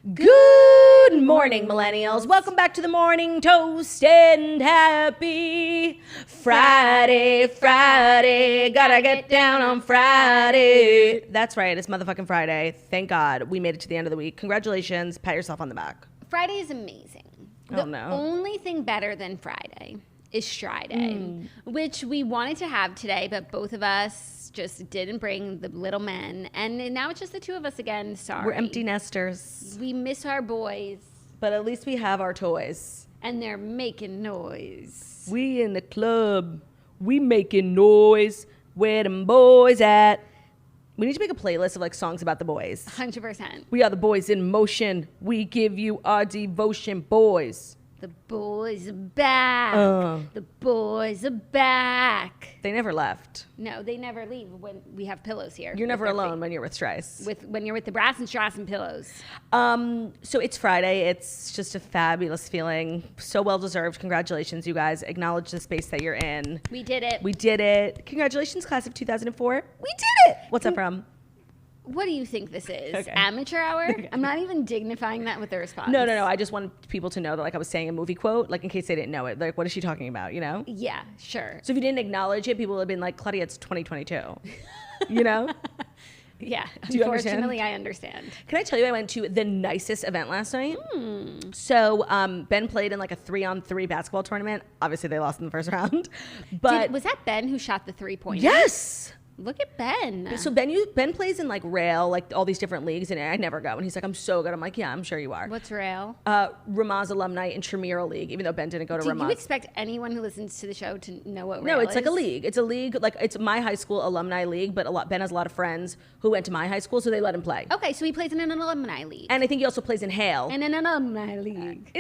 Good morning, millennials. Welcome back to the Morning Toast and happy Friday. Gotta get down on Friday. That's right. It's motherfucking Friday. Thank God we made it to the end of the week. Congratulations. Pat yourself on the back. Friday is amazing. The only thing better than Friday is Friday, which we wanted to have today, but both of us just didn't bring the little men. And now it's just the two of us again. Sorry. We're empty nesters. We miss our boys. But at least we have our toys. And they're making noise. We in the club. We making noise. Where them boys at? We need to make a playlist of like songs about the boys. 100%. We are the boys in motion. We give you our devotion, boys. The boys are back. The boys are back. They never left. No, they never leave when we have pillows here. You're never alone when you're with Strice. When you're with the brass and strass and pillows. So it's Friday. It's just a fabulous feeling. So well deserved. Congratulations, you guys. Acknowledge the space that you're in. We did it. We did it. Congratulations, class of 2004. We did it. What's that from? What do you think this is? Okay. Amateur hour? Okay. I'm not even dignifying that with a response. No. I just want people to know that like I was saying a movie quote, like in case they didn't know it. Like, what is she talking about, you know? Yeah, sure. So if you didn't acknowledge it, people would have been like, Claudia, it's 2022. You know? Yeah, do you unfortunately, I understand. Can I tell you, I went to the nicest event last night. So Ben played in like a 3-on-3 basketball tournament. Obviously, they lost in the first round. But was that Ben who shot the 3-pointer? Yes. Look at Ben. So Ben plays in like rail, like all these different leagues, and I never go. And he's like, I'm so good. I'm like, yeah, I'm sure you are. What's rail? Ramaz Alumni Intramural League, even though Ben didn't go to Ramaz. Do you expect anyone who listens to the show to know what rail is? No, it's like a league. It's a league, like it's my high school alumni league, but Ben has a lot of friends who went to my high school, so they let him play. Okay, so he plays in an alumni league. And I think he also plays in Hale. In an alumni league.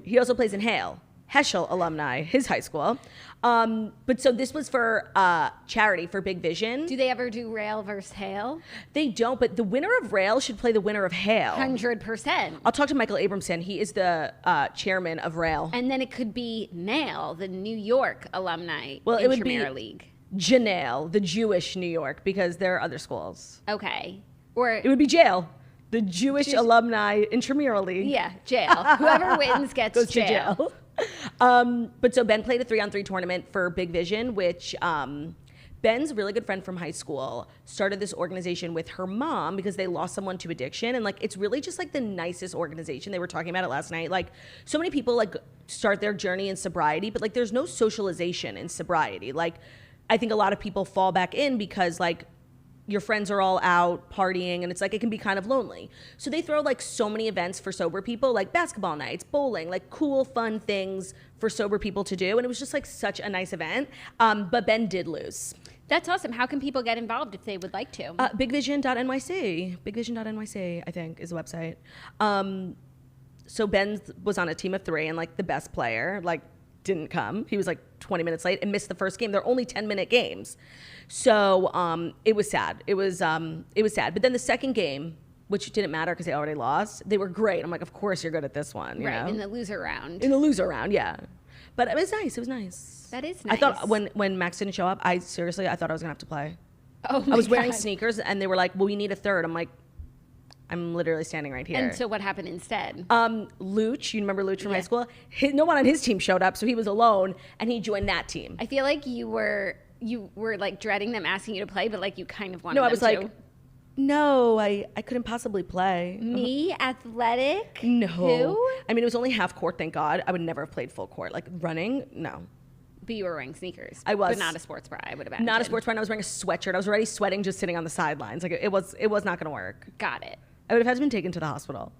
He also plays in Hale. Heschel alumni, his high school. But so this was for charity for Big Vision. Do they ever do rail versus Hale? They don't, but the winner of rail should play the winner of Hale. 100%. I'll talk to Michael Abramson. He is the chairman of rail. And then it could be NAIL, the New York alumni it would be league. Janelle, the Jewish New York, because there are other schools. Okay. Or it would be jail. The Jewish alumni intramural league. Yeah, jail. Whoever wins gets goes jail. To jail. But so Ben played a 3-on-3 tournament for Big Vision, which Ben's really good friend from high school started this organization with her mom because they lost someone to addiction. And like, it's really just like the nicest organization. They were talking about it last night. Like so many people like start their journey in sobriety, but like there's no socialization in sobriety. Like I think a lot of people fall back in because like your friends are all out partying and it's like it can be kind of lonely. So they throw like so many events for sober people, like basketball nights, bowling, like cool, fun things for sober people to do. And it was just like such a nice event. But Ben did lose. That's awesome. How can people get involved if they would like to? Bigvision.nyc. Bigvision.nyc, I think, is the website. So Ben was on a team of 3 and like the best player, like didn't come. He was like 20 minutes late and missed the first game. They're only 10-minute games. So it was sad. It was sad. But then the second game, which didn't matter because they already lost, they were great. I'm like, of course you're good at this one. Right, know? in the loser round. Yeah. But it was nice. It was nice. That is nice. I thought when Max didn't show up, I thought I was going to have to play. Oh my I was wearing God. sneakers and they were like, well, we need a third. I'm like, I'm literally standing right here. And so what happened instead? Luch, you remember Luch from high school? No one on his team showed up, so he was alone, and he joined that team. I feel like you were like dreading them asking you to play, but like you kind of wanted No, I them was to. like, no, I couldn't possibly play. Me, athletic? No. Who? I mean, it was only half court, thank God. I would never have played full court. Like running, no. But you were wearing sneakers. I was. But not a sports bra, I would imagine. Not a sports bra. I was wearing a sweatshirt. I was already sweating just sitting on the sidelines. Like it was not going to work. Got it. I would have had to been taken to the hospital.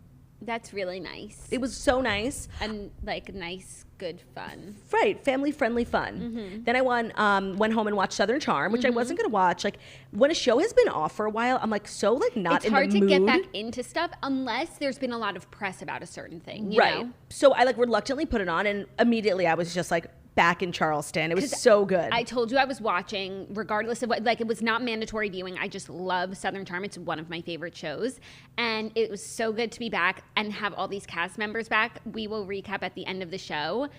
That's really nice. It was so nice. And like nice, good fun. Right, family-friendly fun. Mm-hmm. Then I went home and watched Southern Charm, which I wasn't going to watch. Like, when a show has been off for a while, I'm like so like not in the mood. It's hard to get back into stuff unless there's been a lot of press about a certain thing, you know? So I like reluctantly put it on, and immediately I was just like back in Charleston. It was so good. I told you I was watching, regardless of what, like it was not mandatory viewing. I just love Southern Charm. It's one of my favorite shows. And it was so good to be back and have all these cast members back. We will recap at the end of the show.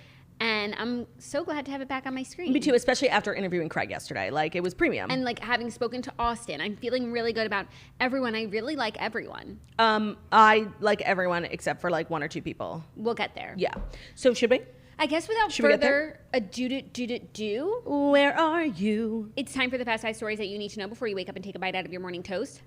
And I'm so glad to have it back on my screen. Me too, especially after interviewing Craig yesterday. Like, it was premium. And, like, having spoken to Austin, I'm feeling really good about everyone. I really like everyone. I like everyone except for, like, 1 or 2 people. We'll get there. Yeah. So, should we? I guess without further ado, where are you? It's time for the Fast 5 stories that you need to know before you wake up and take a bite out of your morning toast.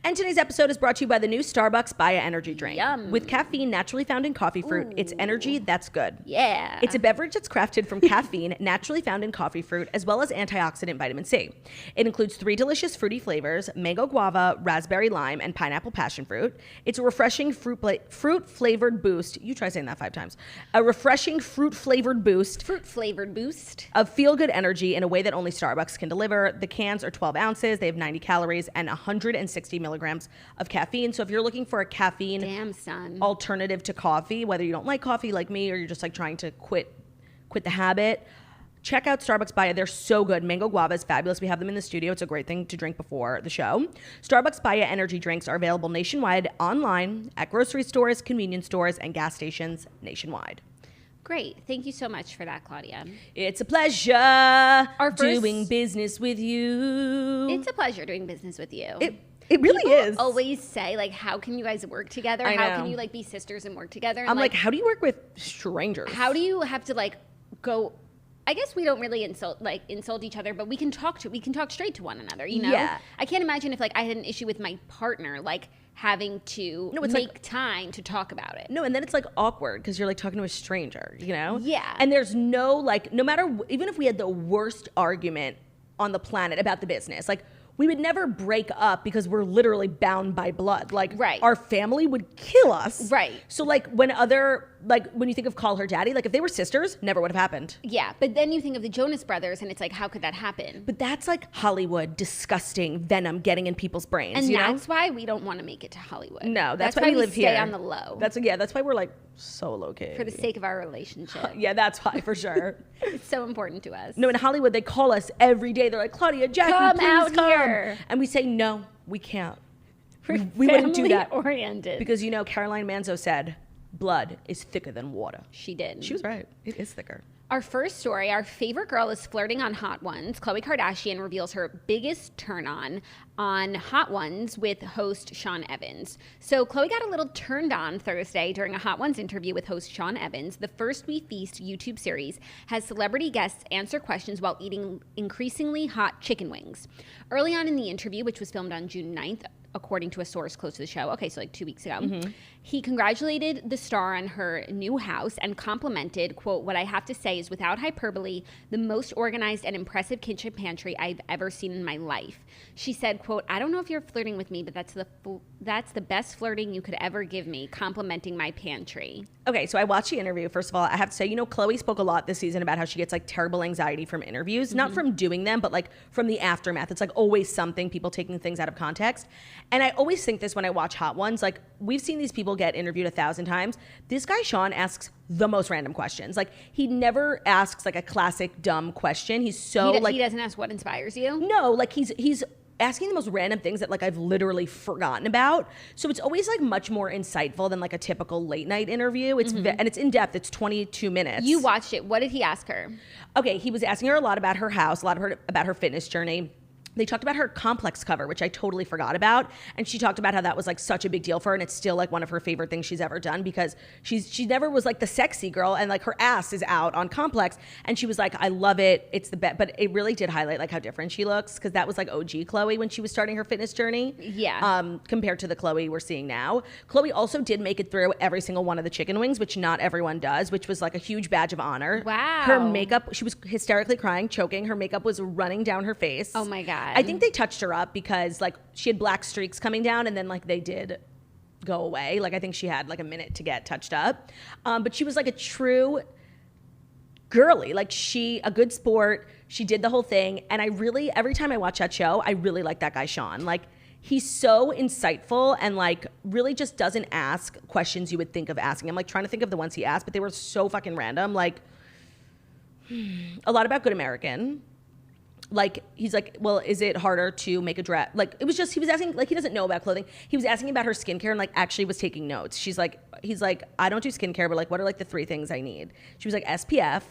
And today's episode is brought to you by the new Starbucks Baya energy drink. Yum. With caffeine naturally found in coffee fruit, it's energy that's good. Yeah. It's a beverage that's crafted from caffeine naturally found in coffee fruit, as well as antioxidant vitamin C. It includes 3 delicious fruity flavors: mango guava, raspberry lime, and pineapple passion fruit. It's a refreshing fruit-flavored boost. You try saying that 5 times. A refreshing fruit-flavored boost. Fruit-flavored boost. Of feel-good energy in a way that only Starbucks can deliver. The cans are 12 ounces. They have 90 calories and 160 milligrams of caffeine. So if you're looking for a caffeine alternative to coffee, whether you don't like coffee like me or you're just like trying to quit the habit, check out Starbucks Baya. They're so good. Mango guava is fabulous. We have them in the studio. It's a great thing to drink before the show. Starbucks Baya energy drinks are available nationwide, online, at grocery stores, convenience stores, and gas stations nationwide. Great. Thank you so much for that, Claudia. It's a pleasure doing business with you. It's a pleasure doing business with you. It really People is. Always say, like, how can you guys work together? How can you, like, be sisters and work together? And, I'm like, how do you work with strangers? How do you have to, like, go... I guess we don't really insult each other, but we can talk straight to one another, you know? Yeah. I can't imagine if, like, I had an issue with my partner, like, having to make time to talk about it. No, and then it's, like, awkward because you're, like, talking to a stranger, you know? Yeah. And there's no, like, no matter... Even if we had the worst argument on the planet about the business, like... We would never break up because we're literally bound by blood. Like, our family would kill us. Right. So, like, when you think of Call Her Daddy, like, if they were sisters, never would have happened. Yeah, but then you think of the Jonas Brothers, and it's like, how could that happen? But that's, like, Hollywood, disgusting venom getting in people's brains, and you that's why we don't want to make it to Hollywood. No, that's why we live here. Stay on the low. That's why we're, like, so low-key. For the sake of our relationship. Yeah, that's why, for sure. It's so important to us. No, in Hollywood, they call us every day. They're like, Claudia, Jackie, come please out come. Here. And we say, no, we can't. We're we wouldn't do that. Oriented. Because, you know, Caroline Manzo said, blood is thicker than water. She did. She was right. It is thicker. Our first story, our favorite girl is flirting on Hot Ones. Khloe Kardashian reveals her biggest turn-on Hot Ones with host Sean Evans. So Khloe got a little turned on Thursday during a Hot Ones interview with host Sean Evans. The First We Feast YouTube series has celebrity guests answer questions while eating increasingly hot chicken wings. Early on in the interview, which was filmed on June 9th, according to a source close to the show, so like 2 weeks ago, he congratulated the star on her new house and complimented, quote, "What I have to say is, without hyperbole, the most organized and impressive kitchen pantry I've ever seen in my life." She said, quote, "I don't know if you're flirting with me, but that's the best flirting you could ever give me, complimenting my pantry." Okay, so I watched the interview. First of all, I have to say, you know, Khloe spoke a lot this season about how she gets, like, terrible anxiety from interviews, not from doing them, but, like, from the aftermath. It's, like, always something, people taking things out of context. And I always think this when I watch Hot Ones. Like, we've seen these people get interviewed 1,000 times. This guy, Sean, asks the most random questions. Like, he never asks, like, a classic dumb question. He's so, he doesn't ask what inspires you? No, like, he's asking the most random things that, like, I've literally forgotten about. So it's always, like, much more insightful than, like, a typical late night interview. It's and it's in depth. It's 22 minutes. You watched it. What did he ask her? Okay, he was asking her a lot about her house, about her fitness journey. They talked about her Complex cover, which I totally forgot about. And she talked about how that was, like, such a big deal for her. And it's still, like, one of her favorite things she's ever done because she never was, like, the sexy girl. And, like, her ass is out on Complex. And she was like, I love it. It's the best. But it really did highlight, like, how different she looks. Because that was, like, OG Khloe when she was starting her fitness journey. Yeah. Compared to the Khloe we're seeing now. Khloe also did make it through every single one of the chicken wings, which not everyone does, which was, like, a huge badge of honor. Wow. Her makeup, she was hysterically crying, choking. Her makeup was running down her face. Oh, my God. I think they touched her up because, like, she had black streaks coming down and then, like, they did go away. Like, I think she had, like, a minute to get touched up. But she was, like, a true girly. Like, a good sport. She did the whole thing. And I really, every time I watch that show, I really like that guy, Sean. Like, he's so insightful and, like, really just doesn't ask questions you would think of asking. I'm, like, trying to think of the ones he asked, but they were so fucking random. Like, a lot about Good American. like, he's like, well, is it harder to make a dress? Like, it was just, he was asking, like, he doesn't know about clothing. He was asking about her skincare and like actually was taking notes. He's like, I don't do skincare, but like, what are like the 3 things I need? She was like, SPF.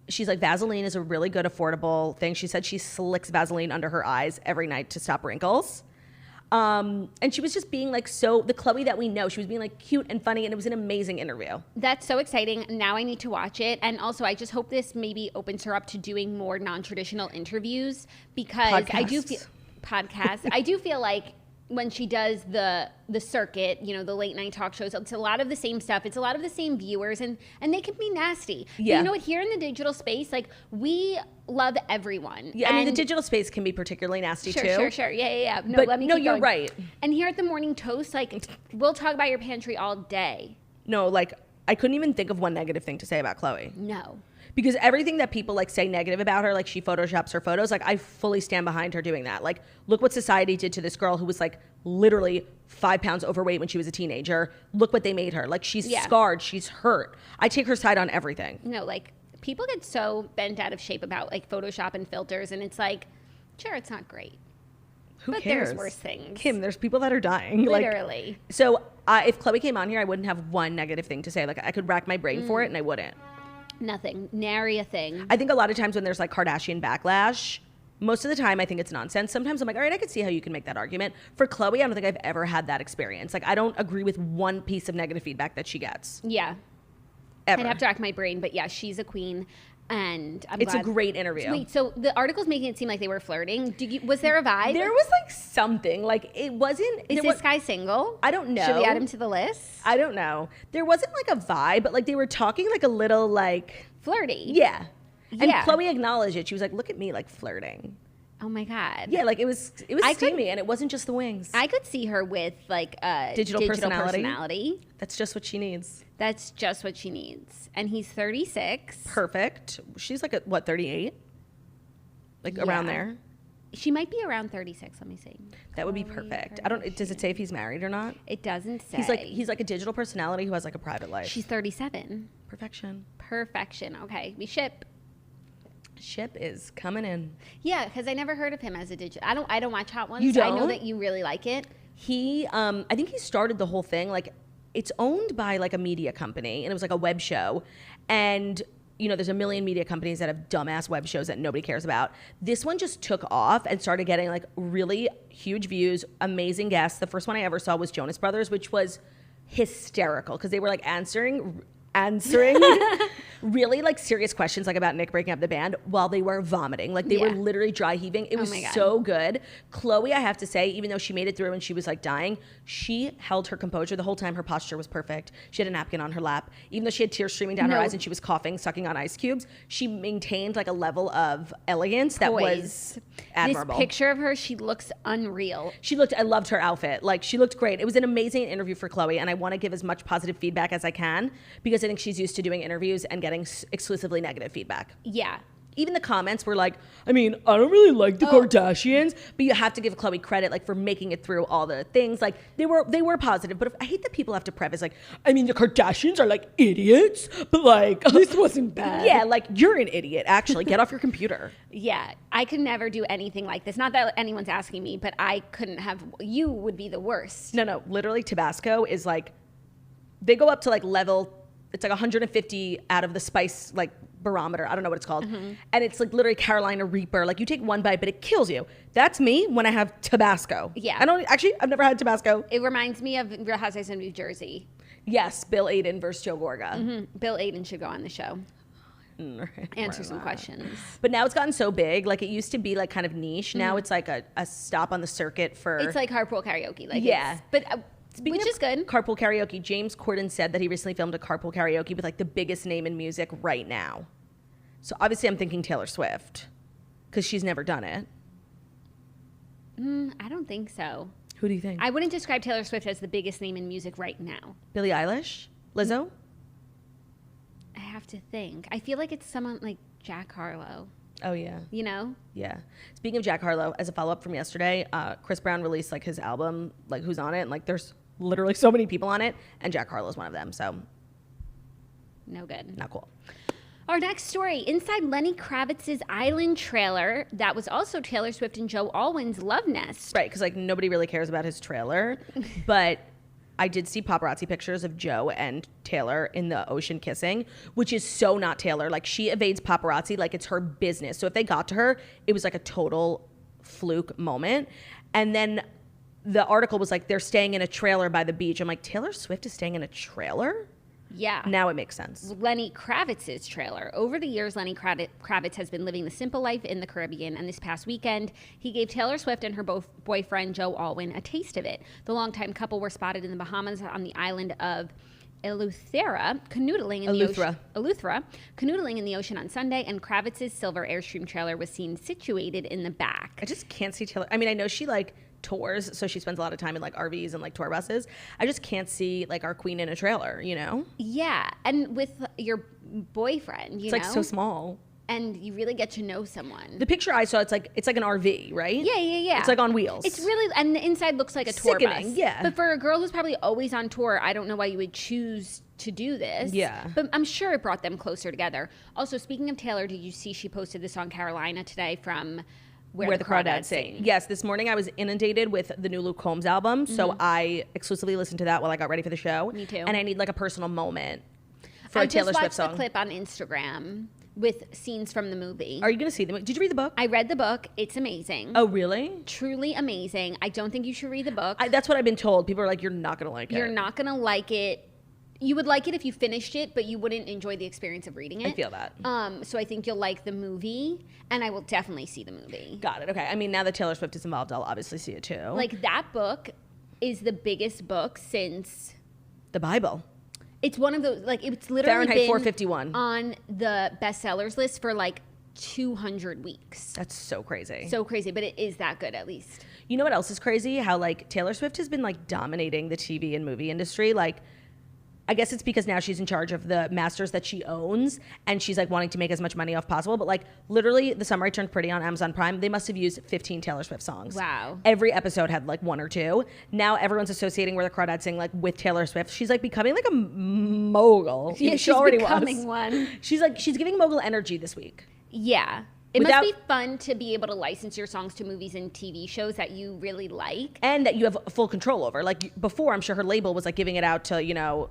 She's like, Vaseline is a really good affordable thing. She said she slicks Vaseline under her eyes every night to stop wrinkles. And she was just being like, so the Khloe that we know, she was being like cute and funny, and it was an amazing interview. That's so exciting. Now I need to watch it. And also I just hope this maybe opens her up to doing more non-traditional interviews, because I do feel like when she does the circuit, you know, the late night talk shows, it's a lot of the same stuff. It's a lot of the same viewers, and they can be nasty. Yeah. But you know what? Here in the digital space, like, we love everyone. Yeah, I mean, the digital space can be particularly nasty too. Sure. Yeah. No, you're right. And here at the Morning Toast, like, we'll talk about your pantry all day. No, like, I couldn't even think of one negative thing to say about Khloe. No. Because everything that people like say negative about her, like she photoshops her photos, like I fully stand behind her doing that. Like, look what society did to this girl who was like literally 5 pounds overweight when she was a teenager. Look what they made her. Like, she's scarred, she's hurt. I take her side on everything. No, like, people get so bent out of shape about like Photoshop and filters, and it's like, sure, it's not great. Who but cares? There's worse things. Kim, there's people that are dying. Literally. Like, so if Khloe came on here, I wouldn't have one negative thing to say. Like, I could rack my brain for it, and I wouldn't. Nothing. Nary a thing. I think a lot of times when there's like Kardashian backlash, most of the time I think it's nonsense. Sometimes I'm like, all right, I could see how you can make that argument. For Khloe, I don't think I've ever had that experience. Like, I don't agree with one piece of negative feedback that she gets. Yeah. Ever. I'd have to rack my brain, but yeah, she's a queen. And I'm glad. It's a great interview. Wait, so the article's making it seem like they were flirting. Was there a vibe? There was like something. Like, it wasn't. Is this guy single? I don't know. Should we add him to the list? I don't know. There wasn't like a vibe, but like they were talking like a little like flirty. Yeah. And Khloe acknowledged it. She was like, look at me, like flirting. Oh my God. Yeah, like it was steamy, and it wasn't just the wings. I could see her with like a digital personality. That's just what she needs. That's just what she needs. And he's 36. Perfect. She's like, 38? Like around there? She might be around 36. Let me see. That would be perfect. Does it say if he's married or not? It doesn't say. He's like a digital personality who has like a private life. She's 37. Perfection. Okay, we ship. Ship is coming in. Yeah, because I never heard of him as a digital. I don't watch Hot Ones. You don't? I know that you really like it. I think he started the whole thing. Like, it's owned by like a media company, and it was like a web show. And you know, there's a million media companies that have dumbass web shows that nobody cares about. This one just took off and started getting like really huge views, amazing guests. The first one I ever saw was Jonas Brothers, which was hysterical because they were like answering really like serious questions like about Nick breaking up the band while they were vomiting. Like they were literally dry heaving. It was so good. Khloe, I have to say, even though she made it through and she was like dying, she held her composure the whole time. Her posture was perfect. She had a napkin on her lap. Even though she had tears streaming down her eyes and she was coughing, sucking on ice cubes, she maintained like a level of elegance that was admirable. This picture of her, she looks unreal. I loved her outfit. Like, she looked great. It was an amazing interview for Khloe, and I want to give as much positive feedback as I can because I think she's used to doing interviews and getting exclusively negative feedback. Yeah. Even the comments were like, I mean, I don't really like the Kardashians, but you have to give Khloe credit like for making it through all the things. Like they were positive, but I hate that people have to preface like, I mean, the Kardashians are like idiots, but like this wasn't bad. Yeah, like you're an idiot. Actually, get off your computer. Yeah, I could never do anything like this. Not that anyone's asking me, but I couldn't have. You would be the worst. No, literally, Tabasco is like, they go up to like level. It's like 150 out of the spice like barometer. I don't know what it's called. Mm-hmm. And it's like literally Carolina Reaper. Like you take one bite, but it kills you. That's me when I have Tabasco. Yeah. I've never had Tabasco. It reminds me of Real Housewives of New Jersey. Yes, Bill Aiden versus Joe Gorga. Mm-hmm. Bill Aiden should go on the show. Answer some questions. But now it's gotten so big. Like it used to be like kind of niche. Mm-hmm. Now it's like a stop on the circuit for. It's like carpool karaoke. Like yeah. Which is good. Carpool karaoke. James Corden said that he recently filmed a carpool karaoke with like the biggest name in music right now. So obviously I'm thinking Taylor Swift because she's never done it. I don't think so. Who do you think? I wouldn't describe Taylor Swift as the biggest name in music right now. Billie Eilish? Lizzo? I have to think. I feel like it's someone like Jack Harlow. Oh, yeah. You know? Yeah. Speaking of Jack Harlow, as a follow-up from yesterday, Chris Brown released like his album, like Who's on It, and like there's literally so many people on it, and Jack Harlow's one of them, so. No good. Not cool. Our next story, inside Lenny Kravitz's Island trailer, that was also Taylor Swift and Joe Alwyn's love nest. Right, because like nobody really cares about his trailer, but I did see paparazzi pictures of Joe and Taylor in the ocean kissing, which is so not Taylor. Like she evades paparazzi like it's her business. So if they got to her, it was like a total fluke moment. And then the article was like, they're staying in a trailer by the beach. I'm like, Taylor Swift is staying in a trailer? Yeah. Now it makes sense. Lenny Kravitz's trailer. Over the years, Lenny Kravitz has been living the simple life in the Caribbean, and this past weekend, he gave Taylor Swift and her boyfriend, Joe Alwyn, a taste of it. The longtime couple were spotted in the Bahamas on the island of Eleuthera, canoodling in the ocean on Sunday, and Kravitz's silver Airstream trailer was seen situated in the back. I just can't see Taylor. I mean, I know she like tours, so she spends a lot of time in like RVs and like tour buses. I just can't see like our queen in a trailer, you know? Yeah, and with your boyfriend, it's like so small. And you really get to know someone. The picture I saw, it's like an RV, right? Yeah. It's like on wheels. It's really, and the inside looks like a tour bus. Yeah. But for a girl who's probably always on tour, I don't know why you would choose to do this. Yeah. But I'm sure it brought them closer together. Also, speaking of Taylor, did you see she posted the song Carolina today from Where the Crawdads Sing? Yes, this morning I was inundated with the new Luke Combs album, so I exclusively listened to that while I got ready for the show. Me too. And I need like a personal moment for a Taylor Swift song. I just watched the clip on Instagram with scenes from the movie. Are you going to see them? Did you read the book? I read the book. It's amazing. Oh, really? Truly amazing. I don't think you should read the book. That's what I've been told. People are like, you're not going to like it. You're not going to like it. You would like it if you finished it, but you wouldn't enjoy the experience of reading it. I feel that. So I think you'll like the movie, and I will definitely see the movie. Got it. Okay. I mean, now that Taylor Swift is involved, I'll obviously see it too. Like, that book is the biggest book since the Bible. It's one of those, like, it's literally Fahrenheit been 451 on the bestsellers list for like 200 weeks. That's so crazy. So crazy, but it is that good at least. You know what else is crazy? How like Taylor Swift has been like dominating the TV and movie industry. Like, I guess it's because now she's in charge of the masters that she owns, and she's like wanting to make as much money off possible. But like literally, The Summer I Turned Pretty on Amazon Prime, they must have used 15 Taylor Swift songs. Wow. Every episode had like one or two. Now everyone's associating Where the Crawdads Sing like with Taylor Swift. She's like becoming like a mogul. Yeah, she already becoming was. One. She's giving mogul energy this week. Yeah. It must be fun to be able to license your songs to movies and TV shows that you really like. And that you have full control over. Like before, I'm sure her label was like giving it out to, you know.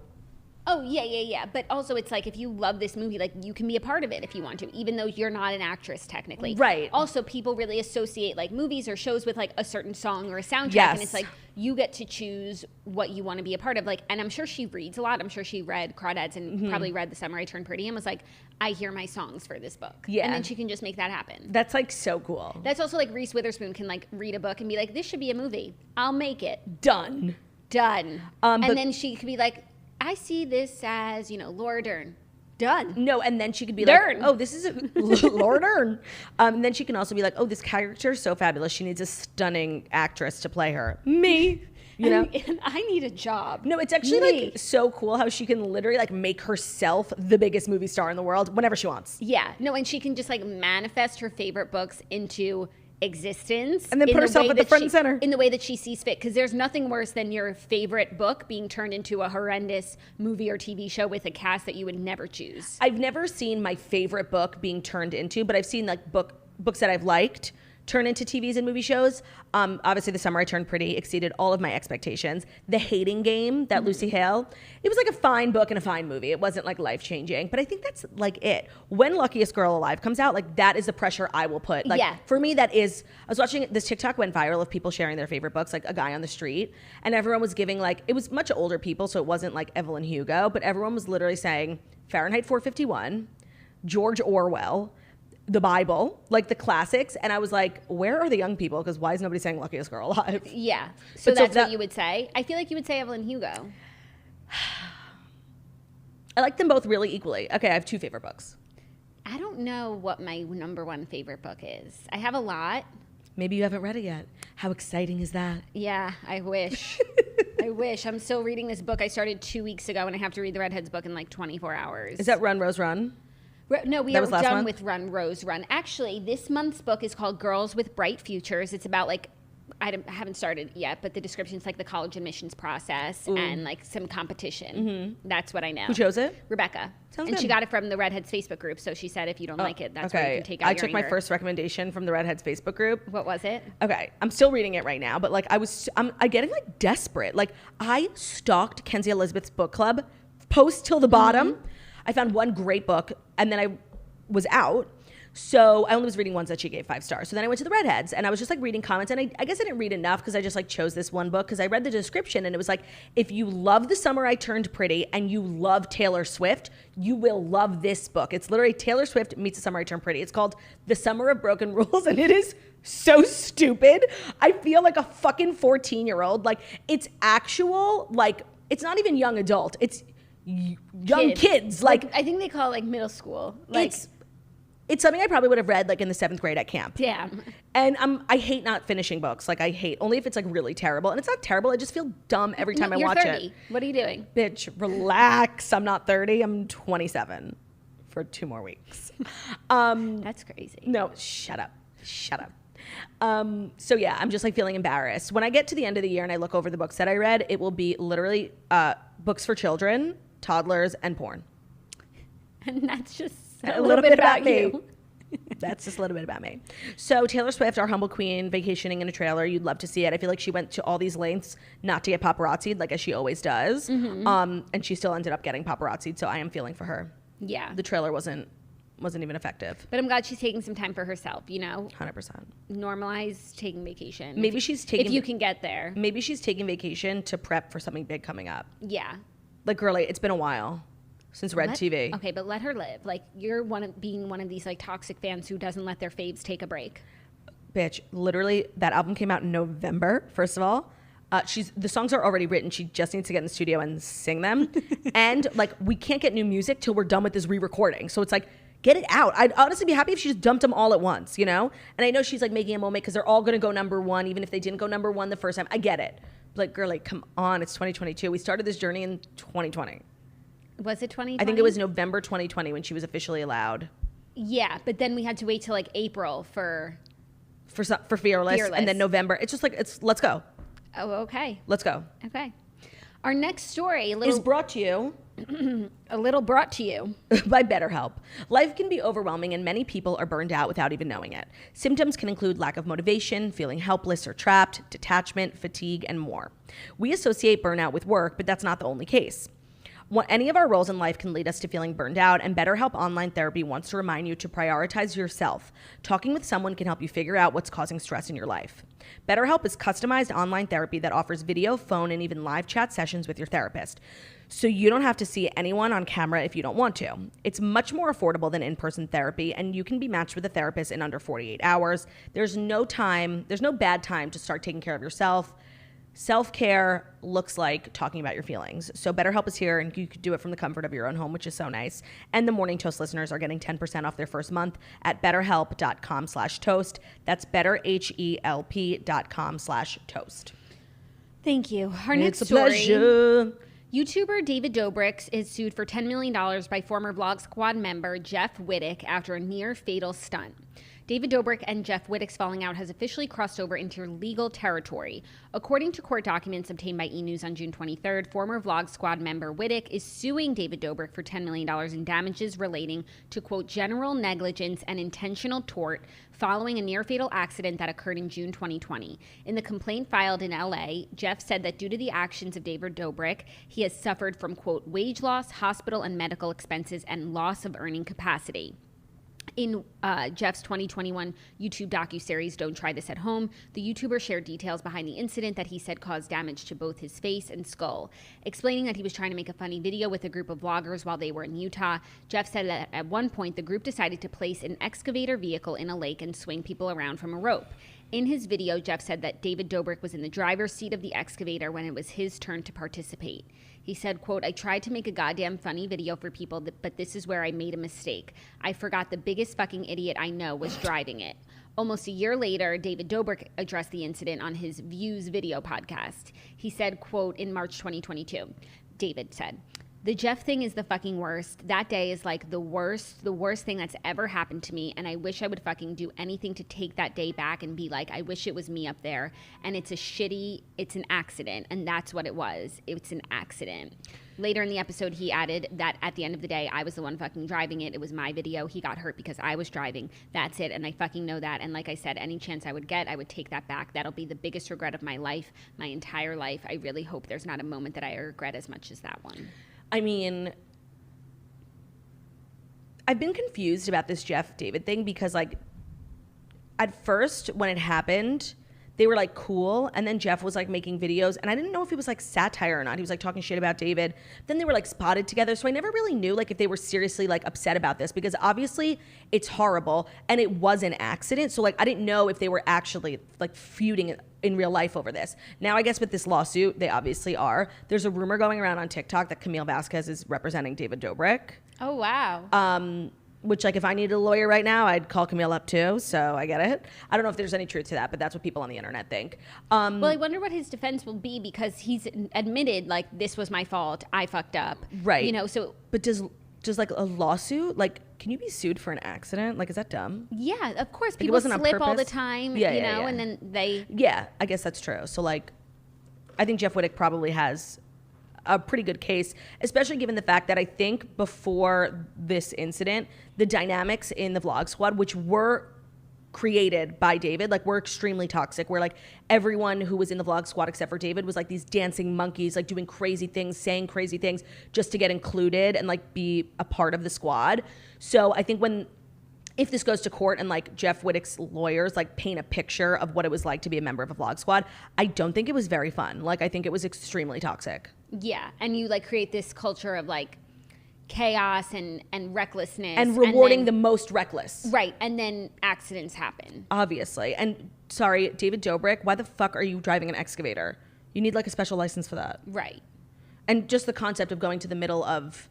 Oh, yeah. But also it's like if you love this movie, like you can be a part of it if you want to, even though you're not an actress technically. Right. Also, people really associate like movies or shows with like a certain song or a soundtrack. Yes. And it's like you get to choose what you want to be a part of. Like, and I'm sure she reads a lot. I'm sure she read Crawdads and probably read The Summer I Turned Pretty and was like, I hear my songs for this book. Yeah. And then she can just make that happen. That's like so cool. That's also like Reese Witherspoon can like read a book and be like, this should be a movie. I'll make it. Done. And then she could be like, I see this as, you know, Laura Dern. Done. No, and then she could be Dern. like, oh, this is Laura Dern. And then she can also be like, oh, this character is so fabulous. She needs a stunning actress to play her. Me. You know? And I need a job. No, it's actually like so cool how she can literally like make herself the biggest movie star in the world whenever she wants. Yeah. No, and she can just like manifest her favorite books into existence and then put herself at the front and center in the way that she sees fit, because there's nothing worse than your favorite book being turned into a horrendous movie or TV show with a cast that you would never choose. I've never seen my favorite book being turned into, but I've seen like books that I've liked turn into TVs and movie shows. Obviously, The Summer I Turned Pretty exceeded all of my expectations. The Hating Game, that Lucy Hale, it was like a fine book and a fine movie. It wasn't like life-changing, but I think that's like it. When Luckiest Girl Alive comes out, like that is the pressure I will put. Like for me, that is, I was watching this TikTok went viral of people sharing their favorite books, like a guy on the street, and everyone was giving like, it was much older people, so it wasn't like Evelyn Hugo, but everyone was literally saying Fahrenheit 451, George Orwell, the Bible, like the classics. And I was like, where are the young people? Because why is nobody saying Luckiest Girl Alive? Yeah. So that's what you would say? I feel like you would say Evelyn Hugo. I like them both really equally. Okay, I have two favorite books. I don't know what my number one favorite book is. I have a lot. Maybe you haven't read it yet. How exciting is that? Yeah, I wish. I wish. I'm still reading this book I started 2 weeks ago, and I have to read the Redheads book in like 24 hours. Is that Run, Rose, Run? No, we are done with Run, Rose, Run. Actually, this month's book is called Girls with Bright Futures. It's about like I haven't started yet, but the description's like the college admissions process and like some competition. That's what I know. Who chose it? Rebecca. Sounds and good. she got it from the Redheads Facebook group. So she said if you don't like it, that's where you can take out I your took my anger. first recommendation from the Redheads Facebook group. What was it? Okay, I'm still reading it right now, but like I'm getting like desperate. Like I stalked Kenzie Elizabeth's book club, post till the bottom. I found one great book, and then I was out. So I only was reading ones that she gave 5 stars. So then I went to the Redheads, and I was just like reading comments, and I guess I didn't read enough because I just like chose this one book because I read the description, and it was like, if you love The Summer I Turned Pretty and you love Taylor Swift, you will love this book. It's literally Taylor Swift meets The Summer I Turned Pretty. It's called The Summer of Broken Rules, and it is so stupid. I feel like a fucking 14-year-old. Like it's actual, like it's not even young adult. It's young kids. Like I think they call it like middle school. Like it's something I probably would have read like in the 7th grade at camp. Yeah. And I hate not finishing books. Like I hate only if it's like really terrible. And it's not terrible. I just feel dumb every time I watch 30. it. What are you doing? Bitch, relax. I'm not 30. I'm 27 for 2 more weeks. That's crazy. No, shut up. So yeah, I'm just like feeling embarrassed. When I get to the end of the year and I look over the books that I read, it will be literally books for children, toddlers, and porn. And that's just a little bit about me. That's just a little bit about me. So Taylor Swift, our humble queen, vacationing in a trailer. You'd love to see it. I feel like she went to all these lengths not to get paparazzi'd, like as she always does. And she still ended up getting paparazzi'd. So I am feeling for her. Yeah. The trailer wasn't even effective. But I'm glad she's taking some time for herself, you know? 100%. Normalize taking vacation. Maybe she's taking... If you can get there. Maybe she's taking vacation to prep for something big coming up. Yeah. Like, girlie, it's been a while since Red TV. Okay, but let her live. Like, you're being one of these, like, toxic fans who doesn't let their faves take a break. Bitch, literally, that album came out in November, first of all. The songs are already written. She just needs to get in the studio and sing them. And, like, we can't get new music till we're done with this re-recording. So it's like... Get it out. I'd honestly be happy if she just dumped them all at once, you know? And I know she's like making a moment because they're all going to go #1, even if they didn't go #1 the first time. I get it. But like, girl, like, come on. It's 2022. We started this journey in 2020. Was it 2020? I think it was November 2020 when she was officially allowed. Yeah, but then we had to wait till like April for Fearless. And then November. It's just like, let's go. Oh, okay. Let's go. Okay. Our next story is brought to you brought to you by BetterHelp. Life can be overwhelming and many people are burned out without even knowing it. Symptoms can include lack of motivation, feeling helpless or trapped, detachment, fatigue, and more. We associate burnout with work, but that's not the only case. Any of our roles in life can lead us to feeling burned out, and BetterHelp Online Therapy wants to remind you to prioritize yourself. Talking with someone can help you figure out what's causing stress in your life. BetterHelp is customized online therapy that offers video, phone, and even live chat sessions with your therapist. So you don't have to see anyone on camera if you don't want to. It's much more affordable than in-person therapy, and you can be matched with a therapist in under 48 hours. There's no bad time to start taking care of yourself. Self-care looks like talking about your feelings. So BetterHelp is here, and you could do it from the comfort of your own home, which is so nice. And the Morning Toast listeners are getting 10% off their first month at betterhelp.com/toast. That's betterhelp.com/toast. Thank you. Our next story. It's a pleasure. YouTuber David Dobrik is sued for $10 million by former Vlog Squad member Jeff Witteck after a near-fatal stunt. David Dobrik and Jeff Witteck's falling out has officially crossed over into legal territory. According to court documents obtained by E! News on June 23rd, former Vlog Squad member Witteck is suing David Dobrik for $10 million in damages relating to, quote, general negligence and intentional tort following a near-fatal accident that occurred in June 2020. In the complaint filed in LA, Jeff said that due to the actions of David Dobrik, he has suffered from, quote, wage loss, hospital and medical expenses, and loss of earning capacity. In Jeff's 2021 YouTube docuseries, Don't Try This at Home, the YouTuber shared details behind the incident that he said caused damage to both his face and skull. Explaining that he was trying to make a funny video with a group of vloggers while they were in Utah, Jeff said that at one point the group decided to place an excavator vehicle in a lake and swing people around from a rope. In his video, Jeff said that David Dobrik was in the driver's seat of the excavator when it was his turn to participate. He said, quote, I tried to make a goddamn funny video for people, but this is where I made a mistake. I forgot the biggest fucking idiot I know was driving it. Almost a year later, David Dobrik addressed the incident on his Views video podcast. He said, quote, in March 2022, David said, The Jeff thing is the fucking worst. That day is like the worst thing that's ever happened to me. And I wish I would fucking do anything to take that day back and be like, I wish it was me up there. And it's an accident. And that's what it was. It's an accident. Later in the episode, he added that at the end of the day, I was the one fucking driving it. It was my video. He got hurt because I was driving. That's it. And I fucking know that. And like I said, any chance I would get, I would take that back. That'll be the biggest regret of my life, my entire life. I really hope there's not a moment that I regret as much as that one. I mean, I've been confused about this Jeff David thing because, like, at first when it happened, they were like cool, and then Jeff was like making videos, and I didn't know if it was like satire or not. He was like talking shit about David. Then they were like spotted together, so I never really knew like if they were seriously like upset about this, because obviously it's horrible and it was an accident. So like I didn't know if they were actually like feuding in real life over this. Now I guess with this lawsuit, they obviously are. There's a rumor going around on TikTok that Camille Vasquez is representing David Dobrik. Oh wow. Which, like, if I needed a lawyer right now, I'd call Camille up too, so I get it. I don't know if there's any truth to that, but that's what people on the internet think. Well, I wonder what his defense will be, because he's admitted, like, this was my fault, I fucked up. Right. You know, so... But does like, a lawsuit, like, can you be sued for an accident? Like, is that dumb? Yeah, of course. Like, People slip all the time, you know, and then they... Yeah, I guess that's true. So, like, I think Jeff Witteck probably has a pretty good case, especially given the fact that I think before this incident, the dynamics in the Vlog Squad, which were created by David, like, were extremely toxic, where like everyone who was in the Vlog Squad except for David was like these dancing monkeys, like doing crazy things, saying crazy things just to get included and like be a part of the squad. So I think if this goes to court and like Jeff Witteck's lawyers like paint a picture of what it was like to be a member of a Vlog Squad, I don't think it was very fun. Like, I think it was extremely toxic. Yeah, and you like create this culture of like chaos and recklessness. And rewarding the most reckless. Right, and then accidents happen. Obviously. And sorry, David Dobrik, why the fuck are you driving an excavator? You need like a special license for that. Right. And just the concept of going to the middle of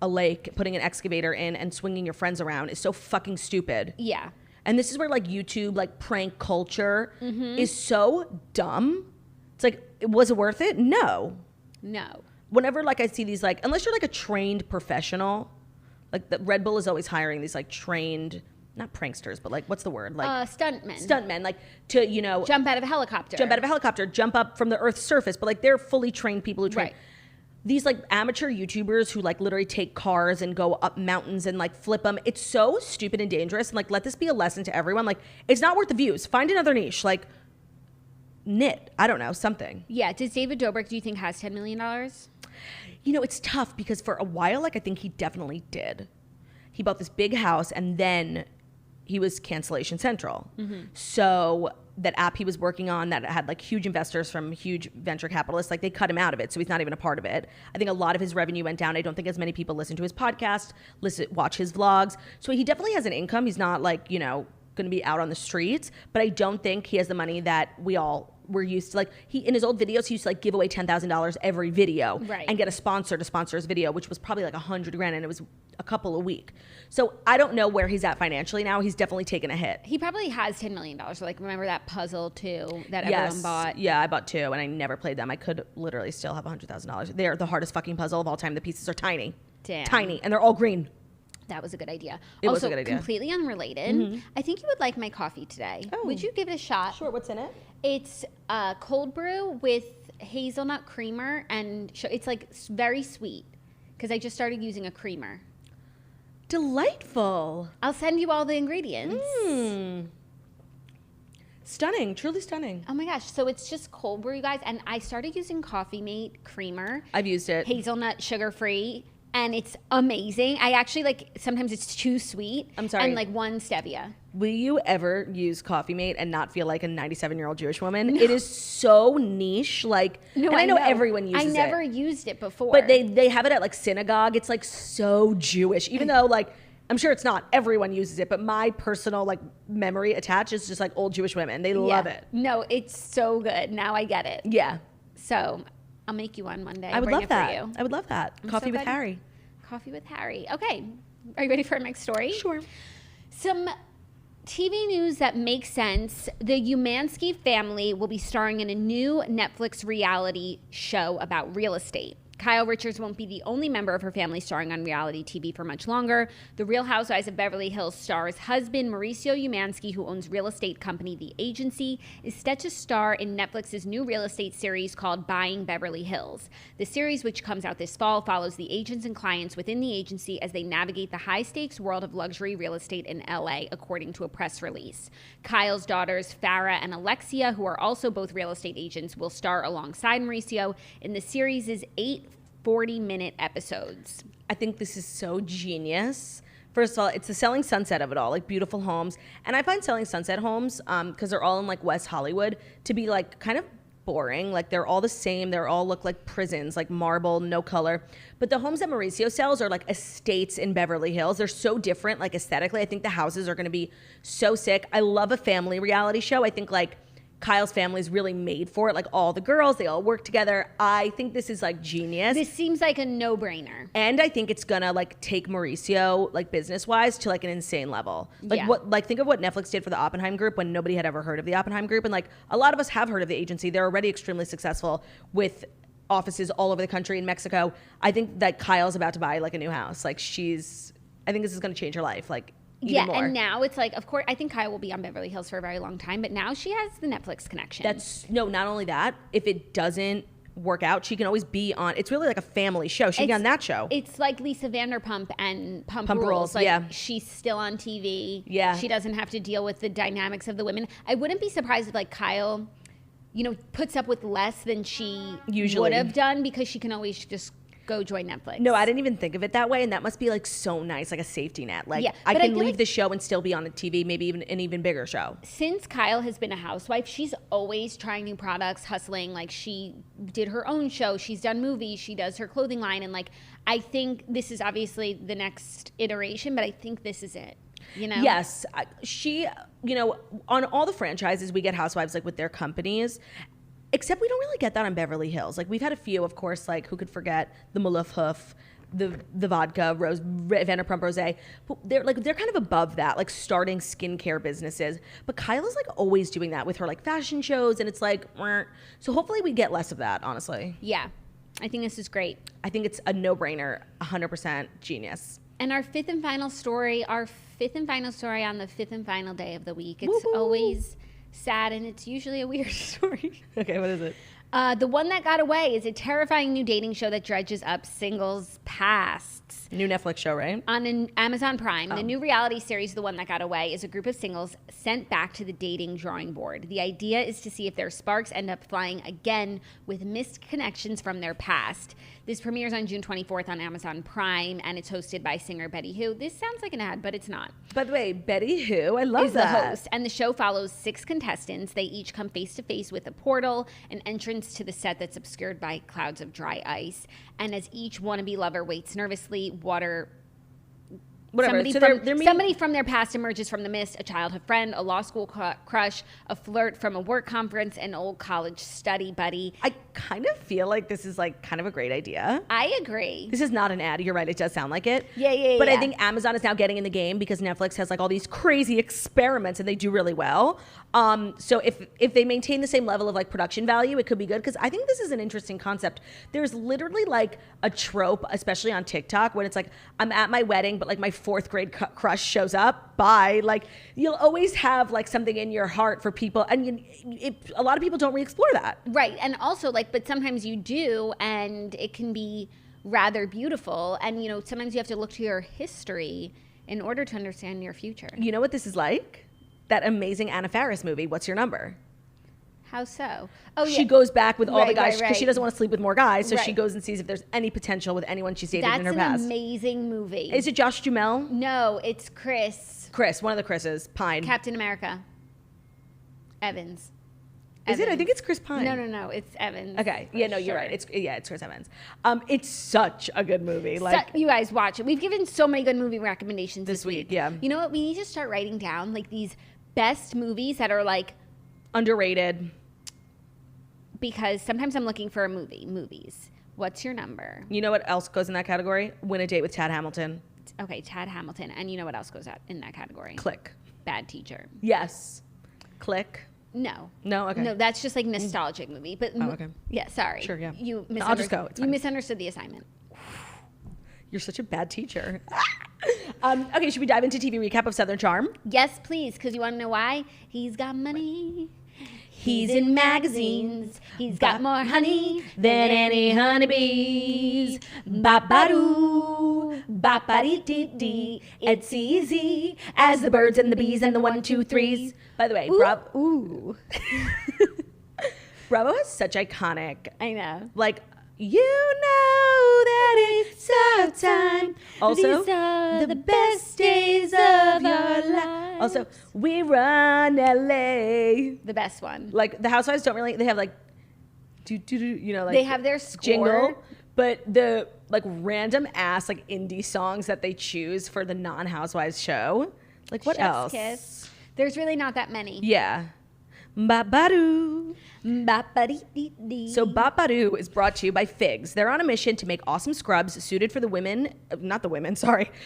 a lake, putting an excavator in and swinging your friends around is so fucking stupid. Yeah. And this is where like YouTube, like prank culture is so dumb. It's like, was it worth it? No. Whenever like I see these, like, unless you're like a trained professional, like the Red Bull is always hiring these like trained, not pranksters, but like, what's the word? Like stuntmen, like to, you know, jump out of a helicopter, jump up from the Earth's surface, but like they're fully trained people who train. Right. These like amateur YouTubers who like literally take cars and go up mountains and like flip them. It's so stupid and dangerous. And like, let this be a lesson to everyone. Like, it's not worth the views. Find another niche. Like, knit. I don't know, something. Yeah. Does David Dobrik, do you think, has $10 million? You know, it's tough because for a while, like, I think he definitely did. He bought this big house and then he was Cancellation Central. So that app he was working on that had like huge investors from huge venture capitalists, like they cut him out of it. So he's not even a part of it. I think a lot of his revenue went down. I don't think as many people listen to his podcast, watch his vlogs. So he definitely has an income. He's not like, you know, going to be out on the streets, but I don't think he has the money that we all were used to. Like, he, in his old videos, he used to like give away $10,000 every video and get a sponsor to sponsor his video, which was probably like $100,000, and it was a couple a week. So I don't know where he's at financially now. He's definitely taken a hit. He probably has $10 million. So like, remember that puzzle too that everyone bought? Yeah, I bought 2 and I never played them. I could literally still have $100,000. They're the hardest fucking puzzle of all time. The pieces are tiny. Damn. Tiny, and they're all green. That was a good idea. It was a good idea. Completely unrelated. I think you would like my coffee today. Oh. Would you give it a shot? Sure, what's in it? It's cold brew with hazelnut creamer, and it's like very sweet because I just started using a creamer. Delightful. I'll send you all the ingredients. Stunning, truly stunning. Oh my gosh. So it's just cold brew, you guys. And I started using Coffee Mate creamer. I've used it. Hazelnut, sugar-free. And it's amazing. I actually like, sometimes it's too sweet. I'm sorry. And like 1 stevia. Will you ever use Coffee Mate and not feel like a 97-year-old Jewish woman? No. It is so niche. Like, no, and I know everyone uses it. I never used it before. But they have it at like synagogue. It's like so Jewish, even though like, I'm sure it's not everyone uses it, but my personal like memory attached is just like old Jewish women. They love it. No, it's so good. Now I get it. Yeah. So I'll make you one Monday. I would love that. I would love that. Coffee with Harry. Coffee with Harry. Okay. Are you ready for our next story? Sure. Some TV news that makes sense. The Umansky family will be starring in a new Netflix reality show about real estate. Kyle Richards won't be the only member of her family starring on reality TV for much longer. The Real Housewives of Beverly Hills star's husband, Mauricio Umansky, who owns real estate company The Agency, is set to star in Netflix's new real estate series called Buying Beverly Hills. The series, which comes out this fall, follows the agents and clients within the agency as they navigate the high-stakes world of luxury real estate in LA, according to a press release. Kyle's daughters, Farrah and Alexia, who are also both real estate agents, will star alongside Mauricio in the series' 8 40-minute episodes. I think this is so genius. First of all, it's the selling sunset of it all, like beautiful homes. And I find selling sunset homes, because they're all in like West Hollywood, to be like kind of boring. Like they're all the same. They all look like prisons, like marble, no color. But the homes that Mauricio sells are like estates in Beverly Hills. They're so different, like aesthetically. I think the houses are going to be so sick. I love a family reality show. I think like Kyle's family is really made for it. Like all the girls, they all work together. I think this is like genius. This seems like a no-brainer. And I think it's gonna like take Mauricio like business-wise to like an insane level. Like think of what Netflix did for the Oppenheim Group when nobody had ever heard of the Oppenheim Group. And like a lot of us have heard of the agency. They're already extremely successful with offices all over the country in Mexico. I think that Kyle's about to buy like a new house. Like I think this is gonna change her life. Like even more. And now it's like, of course, I think Kyle will be on Beverly Hills for a very long time, but now she has the Netflix connection. Not only that, if it doesn't work out, she can always be on, it's really like a family show. She can be on that show. It's like Lisa Vanderpump and Pump Rules. Like, yeah. She's still on TV. Yeah. She doesn't have to deal with the dynamics of the women. I wouldn't be surprised if like Kyle, puts up with less than she usually would have done, because she can always just go join Netflix. No, I didn't even think of it that way, and that must be like so nice, like a safety net. Like I can leave the show and still be on the TV, maybe even an even bigger show. Since Kyle has been a housewife, she's always trying new products, hustling. Like she did her own show, she's done movies, she does her clothing line, and like I think this is obviously the next iteration, but I think this is it. Yes, she, on all the franchises we get housewives like with their companies. Except we don't really get that on Beverly Hills. Like we've had a few, of course, like who could forget the Maluf Hoof, the vodka, Vanderpump Rosé. But they're kind of above that, like starting skincare businesses. But Kyla's like always doing that with her like fashion shows, and it's like, so hopefully we get less of that, honestly. Yeah, I think this is great. I think it's a no-brainer, 100% genius. And our fifth and final story on the fifth and final day of the week. It's always sad, and it's usually a weird story. Okay, what is it? The One That Got Away is a terrifying new dating show that dredges up singles' pasts. New Netflix show, right? On Amazon Prime. The new reality series, The One That Got Away, is a group of singles sent back to the dating drawing board. The idea is to see if their sparks end up flying again with missed connections from their past. This premieres on June 24th on Amazon Prime, and it's hosted by singer Betty Who. This sounds like an ad, but it's not. By the way, Betty Who, I love that. Is the host, and the show follows 6 contestants. They each come face to face with a portal, an entrance to the set that's obscured by clouds of dry ice. And as each wannabe lover waits nervously, somebody from their past emerges from the mist: a childhood friend, a law school crush, a flirt from a work conference, an old college study buddy. I kind of feel like this is like kind of a great idea. I agree. This is not an ad. You're right. It does sound like it. Yeah. But I think Amazon is now getting in the game because Netflix has like all these crazy experiments and they do really well. So if they maintain the same level of like production value, it could be good, because I think this is an interesting concept. There's literally like a trope, especially on TikTok, when it's like, I'm at my wedding, but like my 4th grade crush shows up. Bye. Like you'll always have like something in your heart for people, and a lot of people don't re-explore that. Right. And also like, but sometimes you do, and it can be rather beautiful. And sometimes you have to look to your history in order to understand your future. You know what this is like? That amazing Anna Faris movie, What's Your Number? How so? She goes back with all the guys because she doesn't want to sleep with more guys, so she goes and sees if there's any potential with anyone she's dated in her past. That's an amazing movie. Is it Josh Duhamel? No, it's Chris, one of the Chris's. Pine. Captain America. Evans. Is it? I think it's Chris Pine. No, it's Evans. Okay. Yeah, no, you're right. It's Chris Evans. It's such a good movie. You guys watch it. We've given so many good movie recommendations this week. Yeah. You know what? We need to start writing down like these best movies that are like underrated. Because sometimes I'm looking for movies. What's your number? You know what else goes in that category? Win a Date with Tad Hamilton. Okay, Tad Hamilton. And you know what else goes in that category? Click. Bad Teacher. Yes. Click. No. No? Okay. No, that's just like nostalgic movie. But okay. Yeah, sorry. Sure, yeah. I'll just go. It's you fine. misunderstood the assignment. You're such a bad teacher. Okay, should we dive into TV recap of Southern Charm? Yes, please, because you want to know why? He's got money. He's in magazines. He's got more honey than any honeybees. Ba-ba-doo, ba-ba-dee-dee-dee. It's easy as the birds and the bees and the 1, 2, 3s. By the way, Ooh. Bravo has such iconic, I know. like, you know that it's our time. Also, these are the best days of your life. Also, we run LA. The best one. Like, the Housewives don't really, they have like, you know, like. They have their score. Jingle, but the, like, random ass, like, indie songs that they choose for the non-Housewives show. Like, what Chef's else? Kiss. There's really not that many. Yeah. Ba-ba-doo. Ba-ba-dee-dee-dee. So Ba-ba-doo is brought to you by Figs. They're on a mission to make awesome scrubs suited for the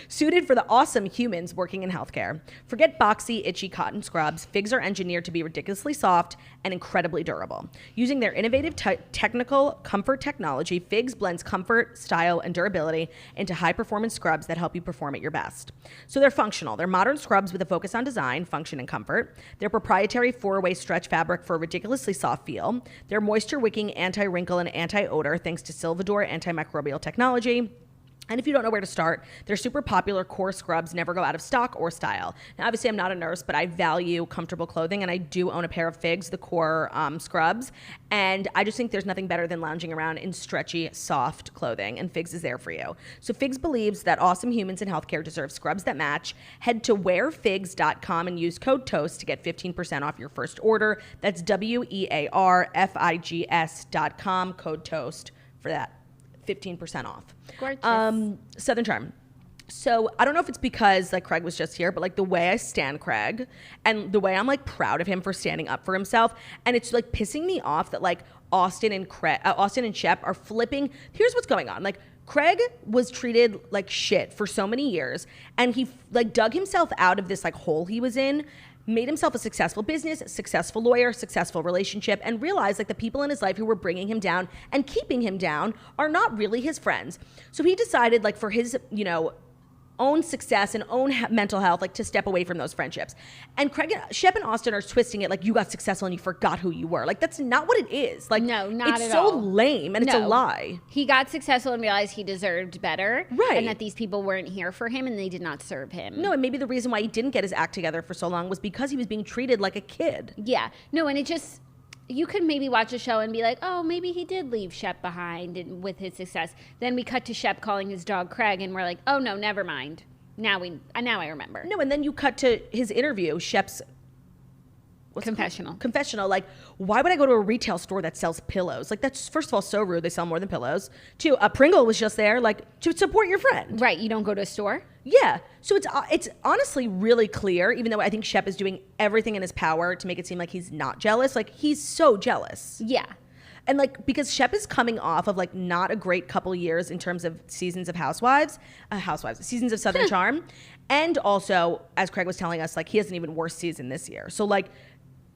suited for the awesome humans working in healthcare. Forget boxy, itchy cotton scrubs. Figs are engineered to be ridiculously soft and incredibly durable. Using their innovative technical comfort technology, Figs blends comfort, style, and durability into high-performance scrubs that help you perform at your best. So they're functional. They're modern scrubs with a focus on design, function, and comfort. They're proprietary 4-way stretch fabric for a ridiculously soft feel. They're moisture-wicking, anti-wrinkle, and anti-odor thanks to Silvador antimicrobial technology. And if you don't know where to start, their super popular core scrubs never go out of stock or style. Now, obviously, I'm not a nurse, but I value comfortable clothing, and I do own a pair of Figs, the core scrubs. And I just think there's nothing better than lounging around in stretchy, soft clothing, and Figs is there for you. So Figs believes that awesome humans in healthcare deserve scrubs that match. Head to wearfigs.com and use code TOAST to get 15% off your first order. That's wearfigs.com, code TOAST for that 15% off. Gorgeous. Southern Charm. So I don't know if it's because like Craig was just here, but like the way I stan Craig and the way I'm like proud of him for standing up for himself, and it's like pissing me off that like Austin and Shep are flipping. Here's what's going on. Like Craig was treated like shit for so many years, and he like dug himself out of this like hole he was in, made himself a successful business, successful lawyer, successful relationship, and realized like the people in his life who were bringing him down and keeping him down are not really his friends. So he decided like for his, own success and own mental health, like to step away from those friendships. And Shep and Austin are twisting it like you got successful and you forgot who you were. Like that's not what it is. Like no, not it's at so all. lame and it's a lie. He got successful and realized he deserved better. Right. And that these people weren't here for him and they did not serve him. No, and maybe the reason why he didn't get his act together for so long was because he was being treated like a kid. Yeah. No, and it just, you could maybe watch a show and be like, oh, maybe he did leave Shep behind with his success. Then we cut to Shep calling his dog Craig and we're like, oh no, never mind. Now I remember. No, and then you cut to his interview, Shep's confessional. Like, why would I go to a retail store that sells pillows? Like, that's first of all so rude. They sell more than pillows. Two, Pringle was just there, like, to support your friend. Right. You don't go to a store. Yeah. So it's honestly really clear, even though I think Shep is doing everything in his power to make it seem like he's not jealous. Like, he's so jealous. Yeah. And like, because Shep is coming off of like not a great couple years in terms of seasons of seasons of Southern Charm. And also, as Craig was telling us, like he has an even worse season this year. So like,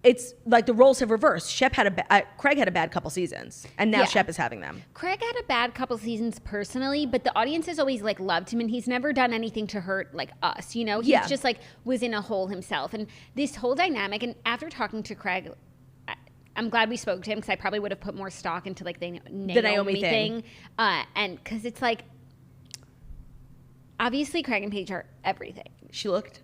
it's like the roles have reversed. Craig had a bad couple seasons, and now Shep is having them. Craig had a bad couple seasons personally, but the audience has always like loved him, and he's never done anything to hurt like us. He's just like was in a hole himself, and this whole dynamic. And after talking to Craig, I'm glad we spoke to him because I probably would have put more stock into like the Naomi thing. And because it's like, obviously Craig and Paige are everything. She looked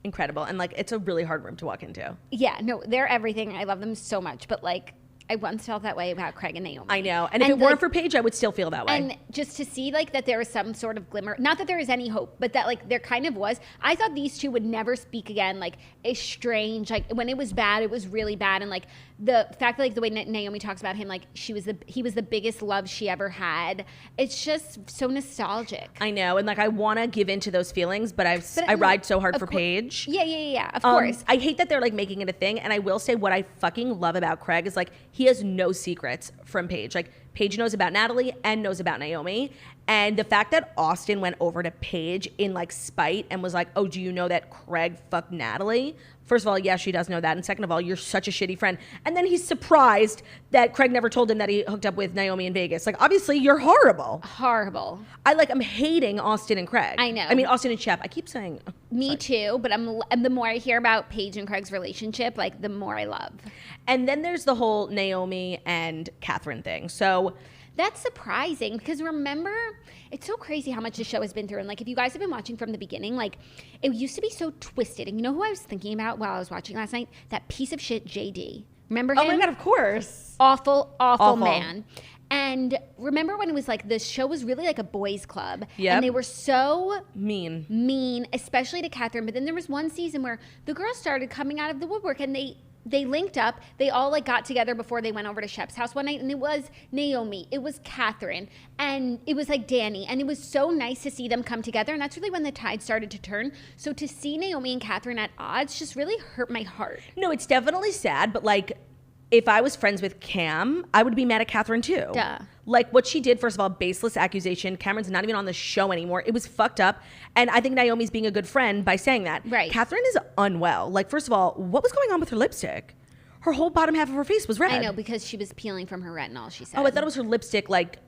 incredible. And like, it's a really hard room to walk into. Yeah, no, they're everything. I love them so much. But like, I once felt that way about Craig and Naomi. I know. And if it weren't for Paige, I would still feel that way. And just to see like that there was some sort of glimmer, not that there is any hope, but that like there kind of was. I thought these two would never speak again. Like it's strange. Like when it was bad, it was really bad. And like the fact that like the way Naomi talks about him, like he was the biggest love she ever had. It's just so nostalgic. I know. And like I want to give into those feelings, but I ride so hard for Paige. Yeah. Of course. I hate that they're like making it a thing. And I will say what I fucking love about Craig is like he has no secrets from Paige. Like Paige knows about Natalie and knows about Naomi. And the fact that Austin went over to Paige in like spite and was like, oh, do you know that Craig fucked Natalie? First of all, yes, she does know that. And second of all, you're such a shitty friend. And then he's surprised that Craig never told him that he hooked up with Naomi in Vegas. Like, obviously, you're horrible. Horrible. I'm hating Austin and Craig. I know. I mean, Austin and Shep. I keep saying. Me too, but the more I hear about Paige and Craig's relationship, like, the more I love. And then there's the whole Naomi and Catherine thing. So that's surprising because remember, it's so crazy how much the show has been through. And like, if you guys have been watching from the beginning, like it used to be so twisted. And you know who I was thinking about while I was watching last night? That piece of shit JD. Remember him? Oh my God, of course. Awful man. And remember when it was like, the show was really like a boys club. Yep. And they were so mean, especially to Catherine. But then there was one season where the girls started coming out of the woodwork and they linked up. They all like got together before they went over to Shep's house one night, and it was Naomi, it was Catherine, and it was like Danny, and it was so nice to see them come together. And that's really when the tide started to turn. So to see Naomi and Catherine at odds just really hurt my heart. No, it's definitely sad, but like, if I was friends with Cam, I would be mad at Catherine too. Duh. Like what she did, first of all, baseless accusation. Cameron's not even on the show anymore. It was fucked up. And I think Naomi's being a good friend by saying that. Right. Catherine is unwell. Like, first of all, what was going on with her lipstick? Her whole bottom half of her face was red. I know, because she was peeling from her retinol, she said. Oh, I thought it was her lipstick, like,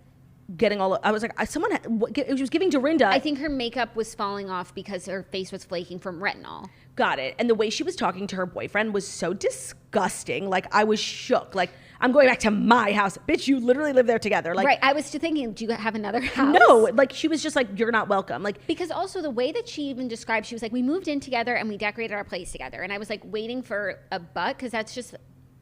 getting all... I was like, it was giving Dorinda... I think her makeup was falling off because her face was flaking from retinol. Got it. And the way she was talking to her boyfriend was so disgusting. Like, I was shook. Like, I'm going back to my house. Bitch, you literally live there together. Like, right. I was just thinking, do you have another house? No. Like, she was just like, you're not welcome. Like, because also the way that she even described, she was like, we moved in together and we decorated our place together. And I was like waiting for a but, because that's just...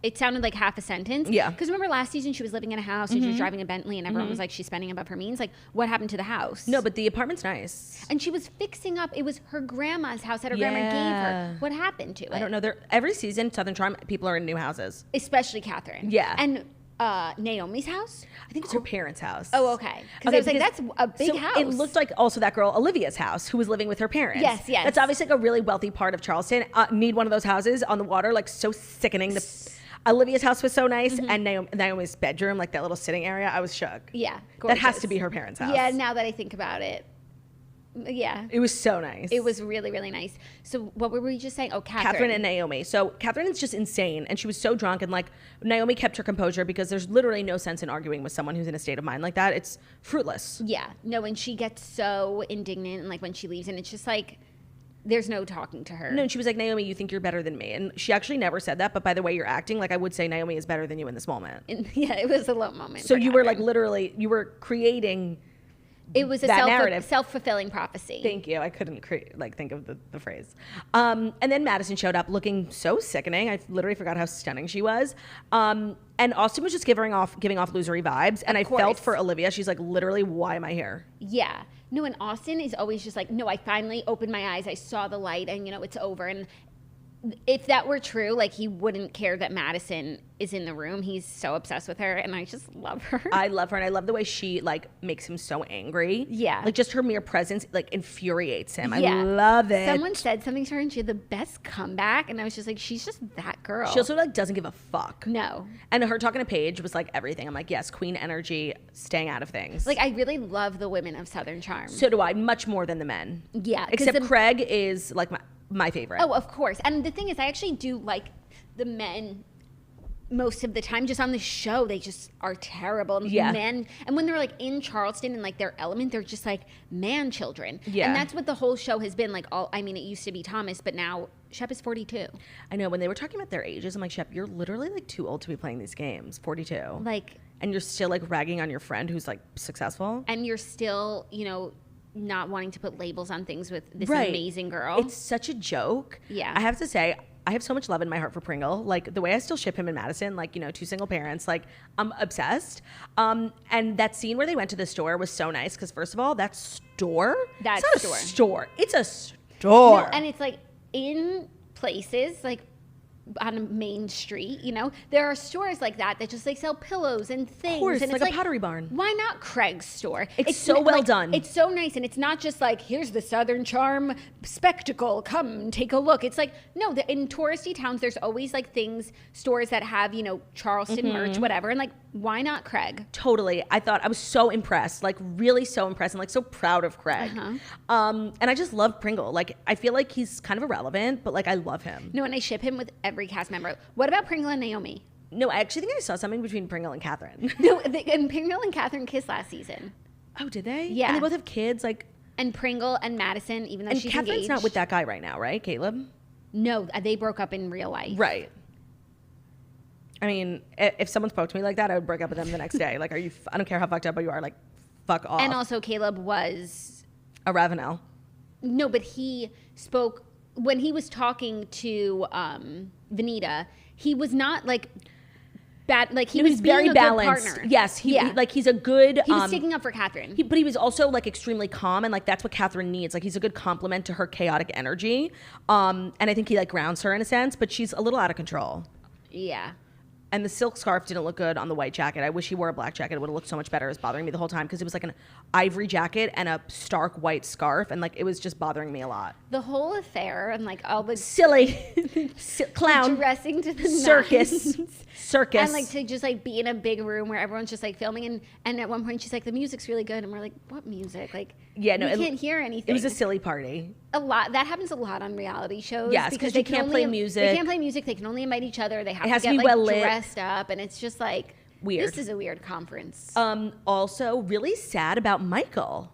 It sounded like half a sentence. Yeah. Because remember last season she was living in a house and she was driving a Bentley and everyone was like, she's spending above her means. Like, what happened to the house? No, but the apartment's nice. And she was fixing up. It was her grandma's house that her grandma gave her. What happened to it? I don't know. Every season, Southern Charm, people are in new houses. Especially Catherine. Yeah. And Naomi's house? I think it's her parents' house. Oh, okay. Because I was like, that's a big house. It looked like also that girl, Olivia's house, who was living with her parents. Yes. That's obviously like a really wealthy part of Charleston. Need one of those houses on the water, like so sickening. Olivia's house was so nice, and Naomi's bedroom, like that little sitting area, I was shook. Yeah, That gorgeous. has to be her parents' house. Yeah, now that I think about it. Yeah. It was so nice. It was really, really nice. So what were we just saying? Oh, Catherine and Naomi. So Catherine is just insane, and she was so drunk, and like Naomi kept her composure because there's literally no sense in arguing with someone who's in a state of mind like that. It's fruitless. Yeah. No, and she gets so indignant, and like when she leaves, and it's just like, there's no talking to her. No, and she was like, Naomi, you think you're better than me. And she actually never said that, but by the way you're acting, like I would say Naomi is better than you in this moment. Yeah, it was a low moment. So you were like literally, you were creating it was a self-fulfilling prophecy. Thank you. I couldn't think of the phrase. And then Madison showed up looking so sickening. I literally forgot how stunning she was. And Austin was just giving off losery vibes. And I felt for Olivia. She's like, literally, why am I here? Yeah. No, and Austin is always just like, no, I finally opened my eyes. I saw the light and, it's over. And if that were true, like, he wouldn't care that Madison is in the room. He's so obsessed with her, and I just love her. I love her, and I love the way she, like, makes him so angry. Yeah. Like, just her mere presence, like, infuriates him. Yeah. I love it. Someone said something to her, and she had the best comeback, and I was just like, she's just that girl. She also, like, doesn't give a fuck. No. And her talking to Paige was, like, everything. I'm like, yes, queen energy, staying out of things. Like, I really love the women of Southern Charm. So do I, much more than the men. Yeah. Except Craig is, like, my favorite. Oh, of course. And the thing is, I actually do like the men most of the time. Just on the show, they just are terrible. And men, and when they're like in Charleston and like their element, they're just like man children. Yeah. And that's what the whole show has been like. It used to be Thomas, but now Shep is 42. I know. When they were talking about their ages, I'm like, Shep, you're literally like too old to be playing these games. 42. Like, and you're still like ragging on your friend who's like successful. And you're still, not wanting to put labels on things with this amazing girl. It's such a joke. Yeah. I have to say, I have so much love in my heart for Pringle. Like, the way I still ship him and Madison, like, two single parents, like, I'm obsessed. And that scene where they went to the store was so nice because, first of all, that store, it's not a store. It's a store. No, and it's like in places, like, on a main street, you know? There are stores like that just like sell pillows and things. Of course, and like a Pottery Barn. Why not Craig's store? It's so well done. It's so nice, and it's not just like, here's the Southern Charm spectacle, come take a look. It's like, no, in touristy towns, there's always like stores that have, you know, Charleston merch, whatever, and like, why not Craig? Totally. I was so impressed, like really so impressed and like so proud of Craig. And I just love Pringle. Like, I feel like he's kind of irrelevant, but like I love him. No, and I ship him with every cast member. What about Pringle and Naomi? No, I actually think I saw something between Pringle and Catherine. No, and Pringle and Catherine kissed last season. Oh, did they? Yeah. And they both have kids, like. And Pringle and Madison, even though she's Catherine's engaged. not with that guy right now, right, Caleb? No, they broke up in real life. Right. I mean, if someone spoke to me like that, I would break up with them the next day. Like, I don't care how fucked up you are, like, fuck off. And also, Caleb was a Ravenel. No, but he spoke when he was talking to Vanita. He was not like bad. Like he was very being a balanced. Good partner. Yes, he's a good. He was sticking up for Catherine. But he was also like extremely calm, and like that's what Catherine needs. Like he's a good complement to her chaotic energy. And I think he like grounds her in a sense, but she's a little out of control. Yeah. And the silk scarf didn't look good on the white jacket. I wish he wore a black jacket. It would have looked so much better. It was bothering me the whole time because it was like an ivory jacket and a stark white scarf. And like it was just bothering me a lot. The whole affair and like all the silly clown dressing to the circus. Circus. And like to just like be in a big room where everyone's just like filming. And at one point she's like, the music's really good. And we're like, what music? Like, yeah, no, we can't hear anything. It was a silly party. A lot. That happens a lot on reality shows. Yes, because they can't play music. They can't play music. They can only invite each other. They have to get be like well lit. Dressed up, and it's just like weird. This is a weird conference. Also, really sad about Michael.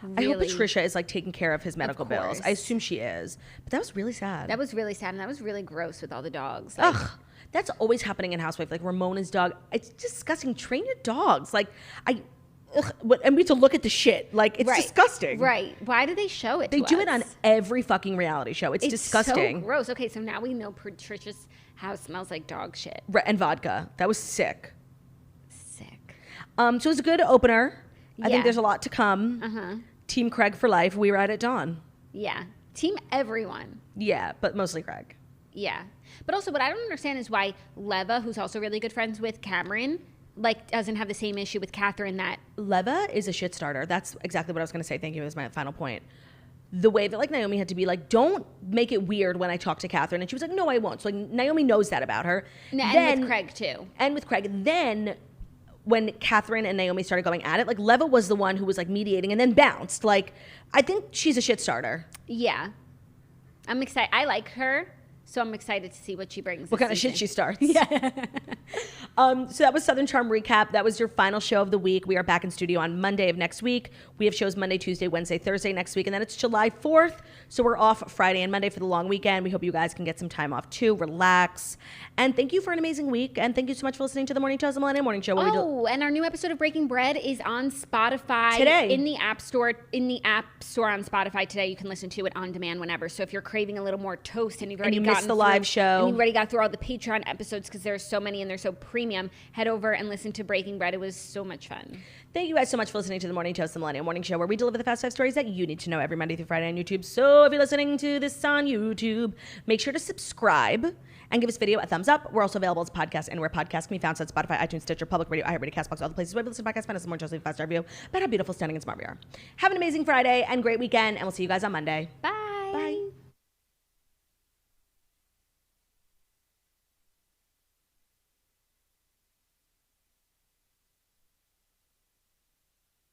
Really? I hope Patricia is like taking care of his medical bills. I assume she is, but that was really sad. That was really sad, and that was really gross with all the dogs. Like, ugh, that's always happening in Housewife. Like Ramona's dog. It's disgusting. Train your dogs. Like and we have to look at the shit. Like, it's disgusting. Right. Why do they show it They do it on every fucking reality show. It's disgusting. So gross. Okay, so now we know Patricia's house smells like dog shit. Right, and vodka. That was sick. Sick. So it was a good opener. I think there's a lot to come. Team Craig for life. We ride at dawn. Yeah. Team everyone. Yeah, but mostly Craig. Yeah. But also what I don't understand is why Leva, who's also really good friends with Cameron, like doesn't have the same issue with Catherine. That Leva is a shit starter. That's exactly what I was going to say. Thank you. As my final point. The way that like Naomi had to be like, don't make it weird when I talk to Catherine, and she was like, no, I won't. So like Naomi knows that about her. And with Craig too. And with Craig. Then when Catherine and Naomi started going at it, like Leva was the one who was like mediating and then bounced. Like I think she's a shit starter. Yeah, I'm excited. I like her. So I'm excited to see what she brings. What kind of shit she starts. Yeah. So that was Southern Charm Recap. That was your final show of the week. We are back in studio on Monday of next week. We have shows Monday, Tuesday, Wednesday, Thursday next week. And then it's July 4th. So we're off Friday and Monday for the long weekend. We hope you guys can get some time off too. Relax. And thank you for an amazing week. And thank you so much for listening to the Morning Toast, the Millennium Morning Show. And our new episode of Breaking Bread is on Spotify. Today. In the App Store on Spotify today. You can listen to it on demand whenever. So if you're craving a little more toast and you've already missed the live show. And you've already got through all the Patreon episodes because there's so many and they're so premium, head over and listen to Breaking Bread. It was so much fun. Thank you guys so much for listening to the Morning Toast, the Millennium Morning Show, where we deliver the fast 5 stories that you need to know every Monday through Friday on YouTube. So if you're listening to this on YouTube, make sure to subscribe and give this video a thumbs up. We're also available as a podcast anywhere podcasts can be found, so Spotify, iTunes, Stitcher, Public Radio, iHeartRadio, CastBox, all the places where you listen to podcasts. Find us more Just Leave a 5-star review about how beautiful, stunning, and smart we are. Have an amazing Friday and great weekend, and we'll see you guys on Monday. Bye.